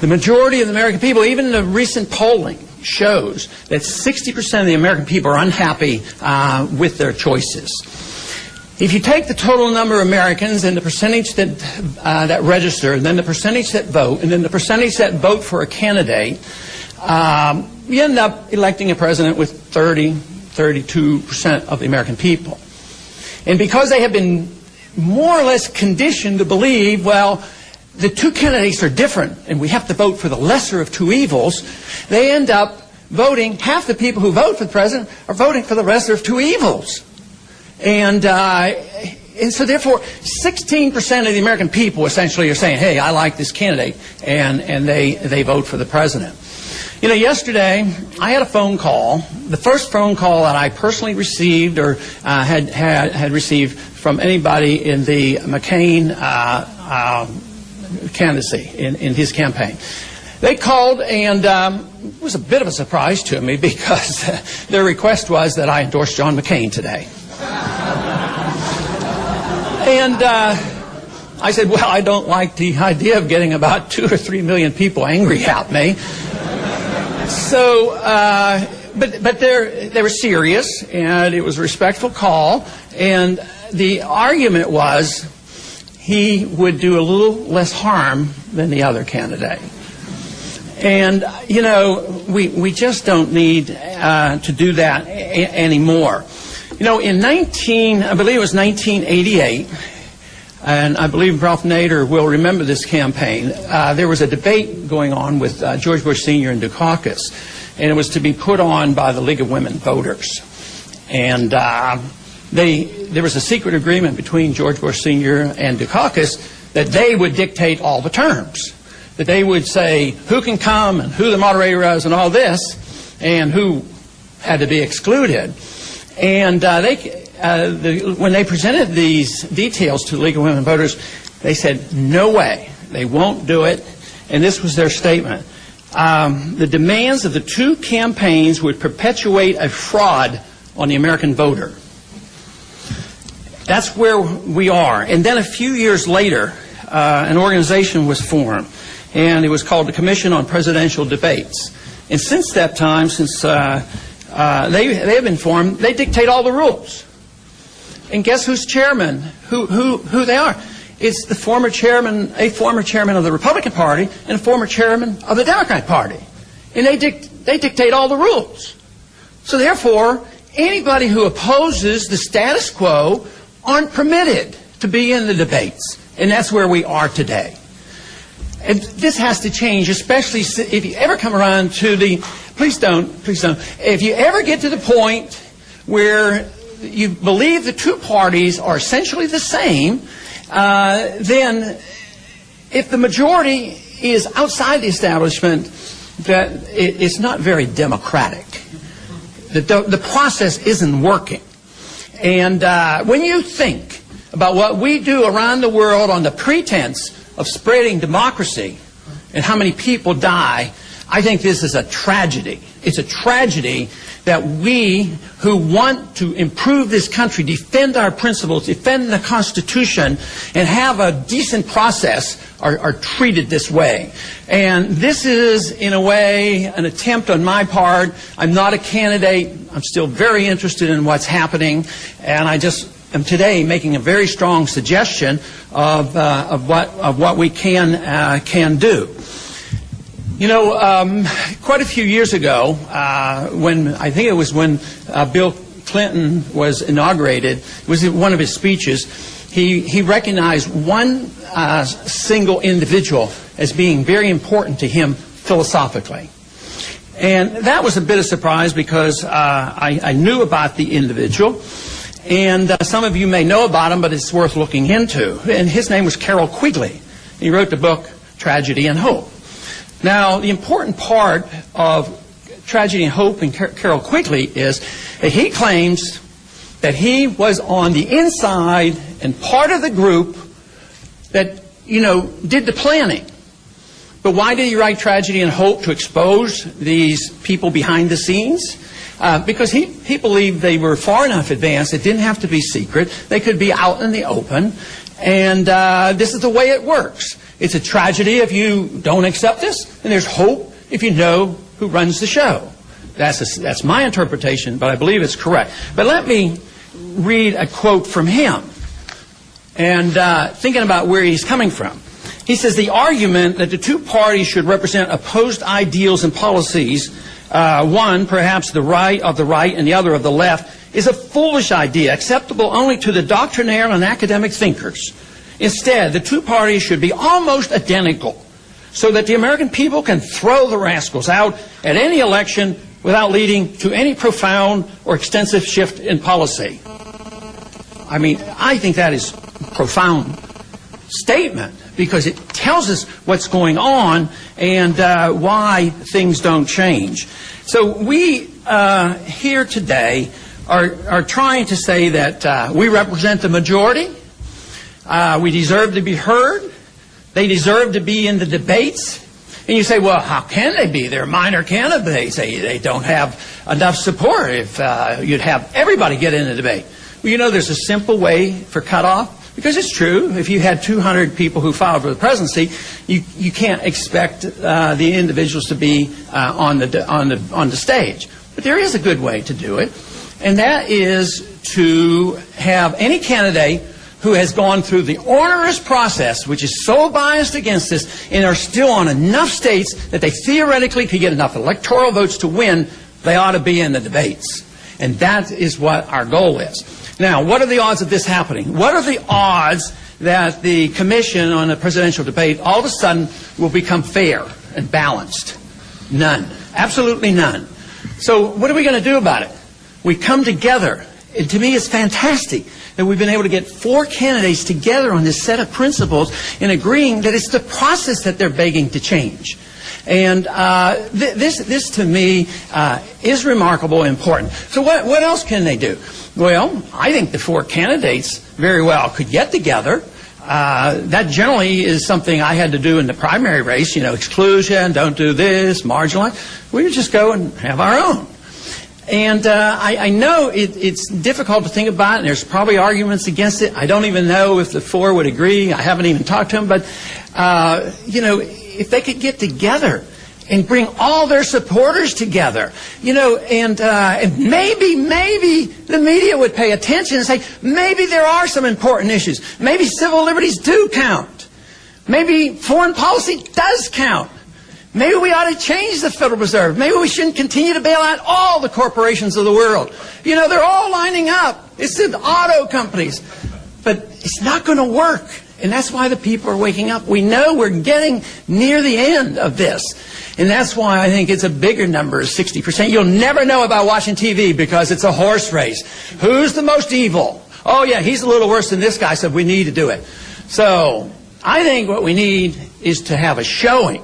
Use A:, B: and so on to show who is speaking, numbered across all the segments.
A: The majority of the American people, even the recent polling, shows that 60% of the American people are unhappy with their choices. If you take the total number of Americans and the percentage that register, and then the percentage that vote, and then the percentage that vote for a candidate, you end up electing a president with 32% of the American people. And because they have been more or less conditioned to believe, well, the two candidates are different and we have to vote for the lesser of two evils, they end up voting, half the people who vote for the president are voting for the lesser of two evils. And so therefore 16% of the American people essentially are saying, hey, I like this candidate, and they vote for the president. You know, yesterday I had a phone call, the first phone call that I personally received or had received from anybody in the McCain candidacy in his campaign. They called, and it was a bit of a surprise to me because their request was that I endorse John McCain today. And I said, well, I don't like the idea of getting about 2 or 3 million people angry at me. So, but they were serious, and it was a respectful call, and the argument was he would do a little less harm than the other candidate. And, you know, we just don't need to do that anymore. You know, I believe it was 1988, and I believe Ralph Nader will remember this campaign, there was a debate going on with George Bush Sr. and Dukakis, and it was to be put on by the League of Women Voters. And there was a secret agreement between George Bush Sr. and Dukakis that they would dictate all the terms, that they would say who can come and who the moderator is and all this, and who had to be excluded. And when they presented these details to the League of Women Voters, they said, no way, they won't do it. And this was their statement. The demands of the two campaigns would perpetuate a fraud on the American voter. That's where we are. And then a few years later, an organization was formed, and it was called the Commission on Presidential Debates. And since that time, since they have been formed, they dictate all the rules. And guess who's chairman? Who they are? It's the former chairman of the Republican Party and a former chairman of the Democrat Party. And they dictate all the rules. So therefore, anybody who opposes the status quo aren't permitted to be in the debates. And that's where we are today. And this has to change, especially if you ever come around to the, please don't, if you ever get to the point where you believe the two parties are essentially the same, then if the majority is outside the establishment, that it's not very democratic. The process isn't working. And when you think about what we do around the world on the pretense of spreading democracy and how many people die, I think this is a tragedy. It's a tragedy that we who want to improve this country, defend our principles, defend the Constitution, and have a decent process are treated this way. And this is, in a way, an attempt on my part. I'm not a candidate. I'm still very interested in what's happening. And I just am today making a very strong suggestion of what we can do. You know, quite a few years ago, when I think it was when Bill Clinton was inaugurated, it was in one of his speeches, he recognized one single individual as being very important to him philosophically. And that was a bit of surprise because I knew about the individual, and some of you may know about him, but it's worth looking into. And his name was Carroll Quigley. He wrote the book Tragedy and Hope. Now, the important part of Tragedy and Hope in Carroll Quigley is that he claims that he was on the inside and part of the group that, you know, did the planning. But why did he write Tragedy and Hope? To expose these people behind the scenes? Because he believed they were far enough advanced, it didn't have to be secret, they could be out in the open, and this is the way it works. It's a tragedy if you don't accept this, and there's hope if you know who runs the show. That's my interpretation, but I believe it's correct. But let me read a quote from him, and thinking about where he's coming from. He says, the argument that the two parties should represent opposed ideals and policies, one, perhaps the right of the right and the other of the left, is a foolish idea, acceptable only to the doctrinaire and academic thinkers. Instead, the two parties should be almost identical, so that the American people can throw the rascals out at any election without leading to any profound or extensive shift in policy. I mean, I think that is a profound statement, because it tells us what's going on and why things don't change. So we here today are trying to say that we represent the majority. We deserve to be heard. They deserve to be in the debates. And you say, well, how can they be? They're minor candidates. They don't have enough support. If you'd have everybody get in the debate. Well, you know, there's a simple way for cutoff, because it's true. If you had 200 people who filed for the presidency, you can't expect the individuals to be on the stage. But there is a good way to do it, and that is to have any candidate who has gone through the onerous process, which is so biased against this, and are still on enough states that they theoretically could get enough electoral votes to win, they ought to be in the debates. And that is what our goal is. Now, what are the odds of this happening? What are the odds that the commission on the presidential debate all of a sudden will become fair and balanced? None. Absolutely none. So what are we going to do about it? We come together. And to me, it's fantastic that we've been able to get 4 candidates together on this set of principles and agreeing that it's the process that they're begging to change. And this to me is remarkable and important. So what else can they do? Well, I think the 4 candidates very well could get together. That generally is something I had to do in the primary race, you know, exclusion, don't do this, marginalize. We would just go and have our own. And I know it's difficult to think about, and there's probably arguments against it. I don't even know if the 4 would agree. I haven't even talked to them. But, you know, if they could get together and bring all their supporters together, you know, and maybe the media would pay attention and say, maybe there are some important issues. Maybe civil liberties do count. Maybe foreign policy does count. Maybe we ought to change the Federal Reserve. Maybe we shouldn't continue to bail out all the corporations of the world. You know, they're all lining up. It's the auto companies. But it's not going to work. And that's why the people are waking up. We know we're getting near the end of this. And that's why I think it's a bigger number, 60%. You'll never know about watching TV because it's a horse race. Who's the most evil? Oh, yeah, he's a little worse than this guy, so we need to do it. So I think what we need is to have a showing.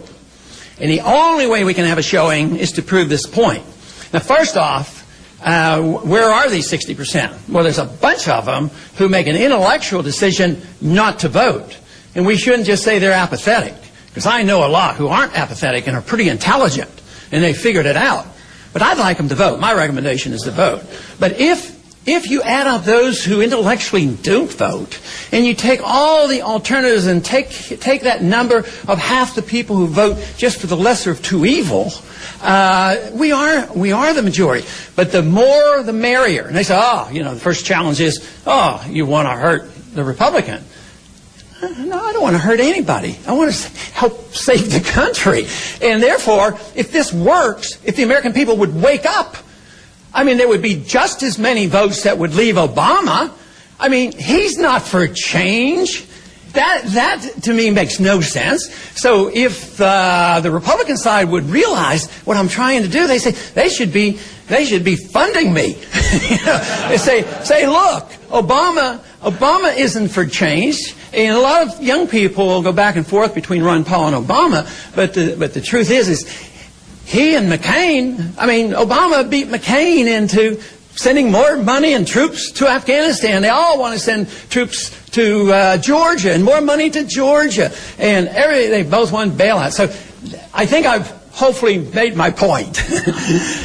A: And the only way we can have a showing is to prove this point. Now, first off, where are these 60%? Well, there's a bunch of them who make an intellectual decision not to vote. And we shouldn't just say they're apathetic, because I know a lot who aren't apathetic and are pretty intelligent, and they figured it out. But I'd like them to vote. My recommendation is to vote. But if you add up those who intellectually don't vote, and you take all the alternatives and take that number of half the people who vote just for the lesser of two evil, we are the majority. But the more the merrier. And they say, oh, you know, the first challenge is, oh, you want to hurt the Republican. No, I don't want to hurt anybody. I want to help save the country. And therefore, if this works, if the American people would wake up, I mean, there would be just as many votes that would leave Obama. I mean, he's not for change. That to me makes no sense. So if the Republican side would realize what I'm trying to do, they say they should be funding me. You know, they say, look, Obama isn't for change. And a lot of young people will go back and forth between Ron Paul and Obama. But the truth is he and McCain, I mean, Obama beat McCain into sending more money and troops to Afghanistan. They all want to send troops to Georgia and more money to Georgia. And they both want bailout. So I think I've hopefully made my point.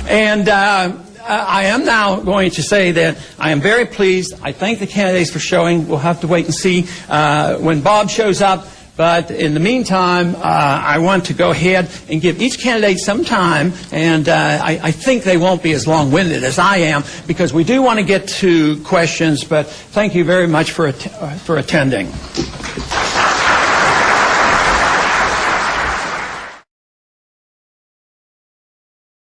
A: And I am now going to say that I am very pleased. I thank the candidates for showing. We'll have to wait and see when Bob shows up. But in the meantime, I want to go ahead and give each candidate some time, and I think they won't be as long-winded as I am, because we do want to get to questions, but thank you very much for attending.